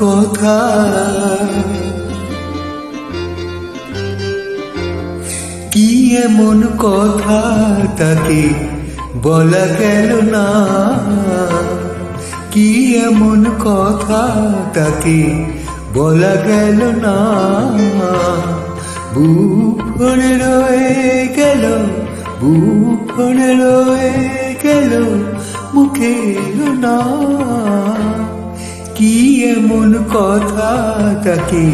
কথা, কি এমন কথা তাকে বলা গেল না, কি এমন কথা তাকে বলা গেল না। বুক ভরে রয়ে গেল, বুক ভরে রয়ে গেল, মুখে এলো না। কি এমন কথা তাকে